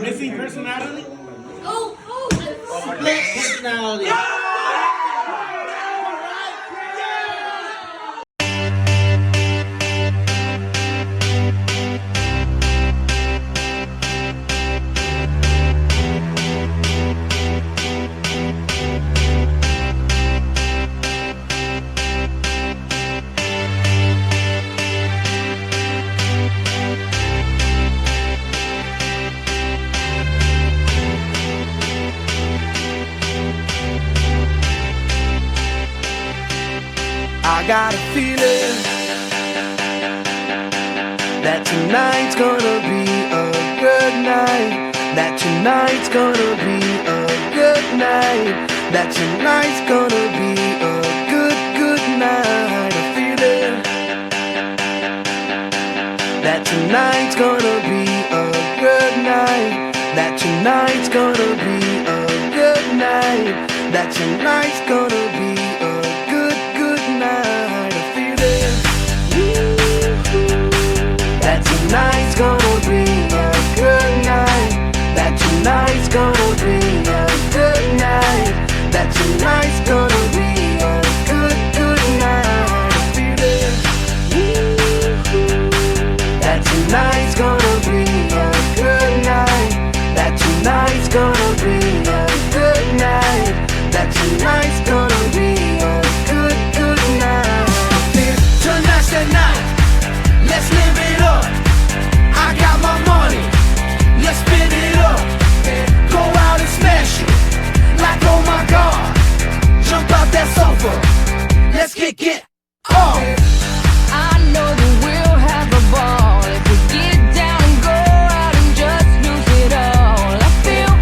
Missing personality? Oh! Split personality. I got a feeling that tonight's gonna be a good night. That tonight's gonna be a good night. That tonight's gonna be a good night. A feeling that tonight's gonna be a good night. That tonight's gonna be a good night. That tonight's gonna be a good night. A feeling that tonight's gonna be a good night. That tonight's gonna be a good night. That tonight's gonna be a good night. A feeling that tonight's gonna be a good night. That tonight's gonna be a good night. That tonight's gonna be a good night. Tonight's the night, let's live it up. I got my money, let's spin it up. Go out and smash it, like oh my god. Jump out that sofa, let's get off. I know that we'll have a ball if we get down and go out and just lose it all. I feel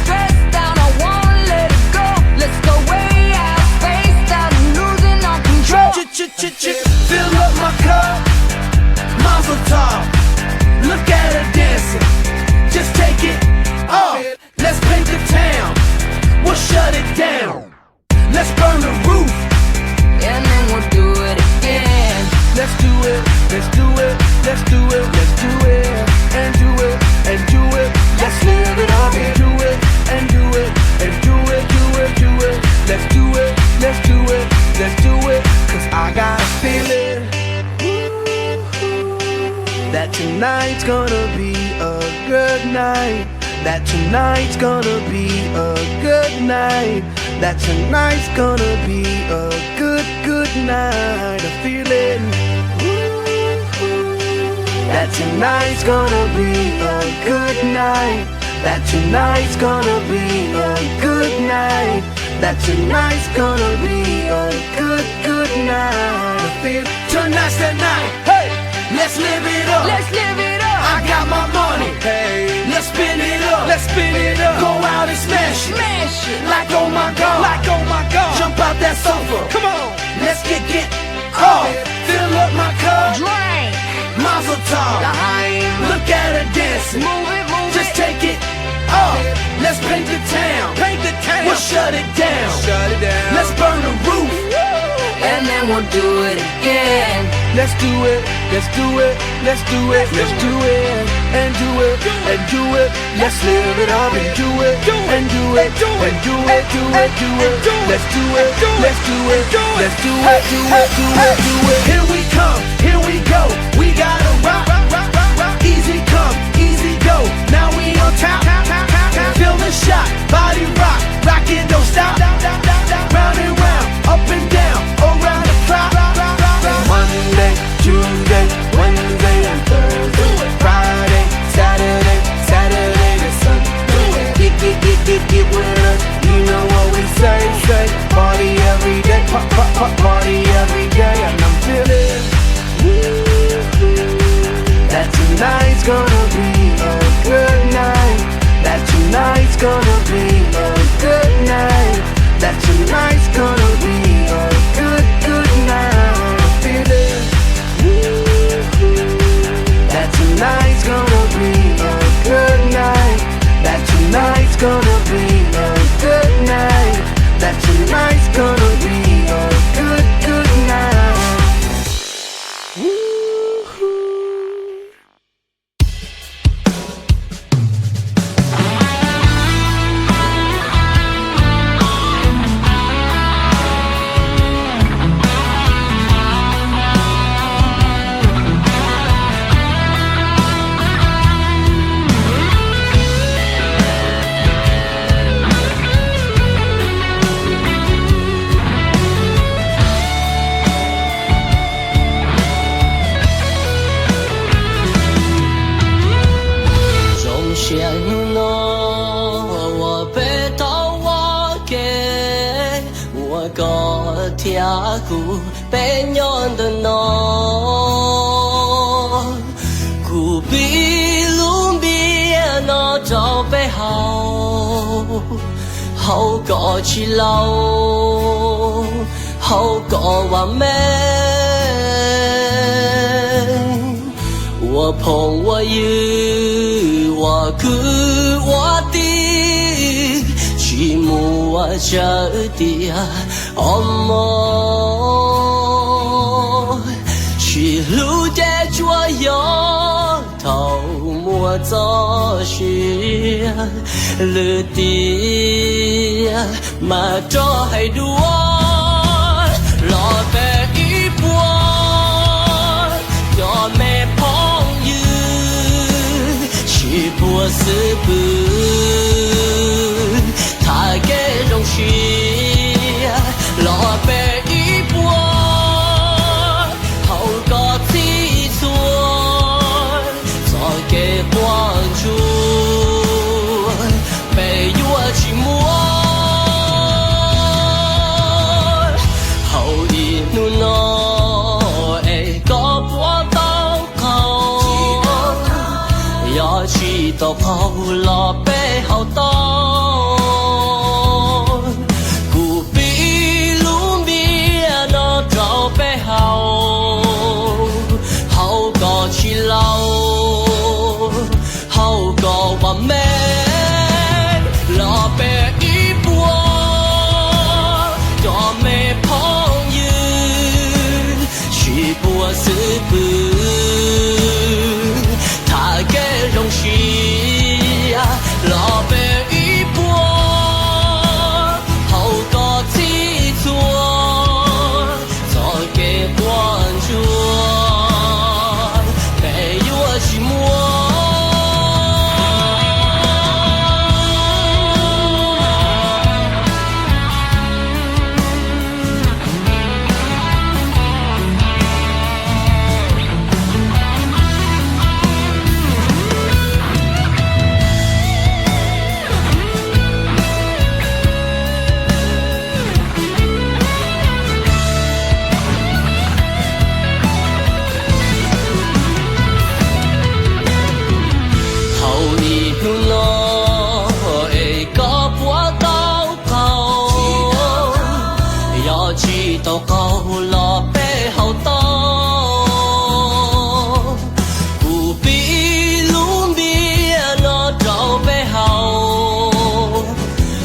stressed out, I wanna let it go. Let's go way out, spaced out, and losing our control. Fill up my cup, Mazel tov. Look at her dancing, just take it off. Let's paint the town, we'll shut it down. Let's burn the roof, And then we'll do it again. let's do it, let's do it, let's do it, let's do it, and do it, and do it. Let's live it up and do it, and do it, and do it, do it, do it. Let's do it, let's do it, let's do it. Cause I got a feeling that tonight's gonna be a good night. That tonight's gonna be a good night. That tonight's gonna be a good night. A feeling that tonight's gonna be a good night. That tonight's gonna be a good night. That tonight's gonna be a good night. I feel tonight's the night. Hey, let's live it up. Let's live it up. I got my money. Hey, let's spin it up. Let's spin it up. Go out and smash it. Smash it. Like oh my god. Like oh my god. Jump out that sofa. Come on. Let's get off. Fill up my cup. Drink. Mazel tov. Look at her dancing. Move it, move Just it. take it off. Let's paint the town. Paint the town. We'll shut it down. Shut it down. Let's burn the roof. And then we'll do it again. Let's do it. Let's do it. Let's do it. Let's do it. And do it. And do it. Let's live it up and do it. And do it. And do it. Do it. Do it. Let's do it. Let's do it. Let's do it. Do it. Do it. Do it. Here we come. Here we go. We gotta rock. Easy come. Easy go. Now we on top. Feel the shot. Body rock. Rock it. Don't stop. Round and round. Up and down. Around the clock. Monday, Tuesday, Wednesday, and Thursday. Friday, Saturday, Saturday to Sunday. Get with us. You know what we say. Party every day. Party every day. And I'm feeling that tonight's gonna be a good night. That tonight's gonna be a good night. That tonight's gonna be a good night. Feeling that tonight's gonna be a good night. That tonight's gonna be a good night. That tonight's gonna be a good night. 天古被娘的侬，古比路边那照背好，好过去老，好过完美。我碰我有，我哭我的，去母我这的恶魔，去路的左右，头摸着是路的，马着还多，老白一波，要没朋友，是不是不？他给容许，老白一波，好个自尊，再给关注，被我寂寞，好一怒恼，一个波到口，要去到跑老白好到。好过完美，老白一波，要没朋友，是不是不？他给容许，老白一波，好过自尊，再给关注。寂寞。到高了背好刀，不比路边那照背好，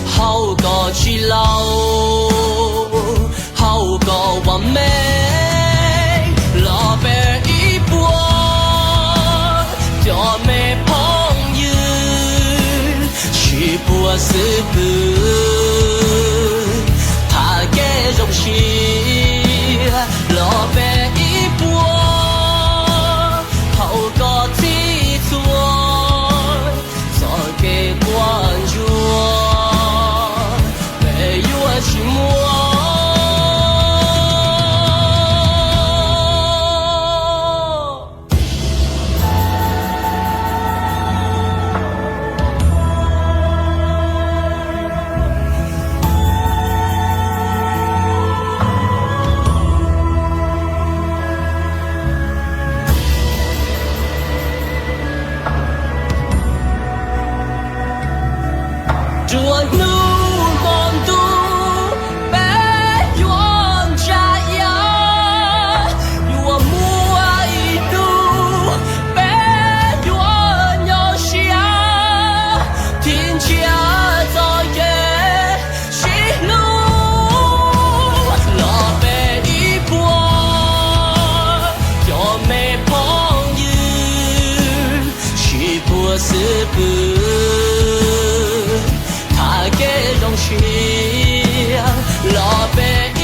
好过去老，好过完美，老白一波，就没朋友，是不是不？容许老白一波，好过自尊，再给关注，被我寂寞。这怒梦都被冤家呀，我母爱都被冤要下，天家早也是路，老白一波，就没朋友，是不是不？给容许，老白。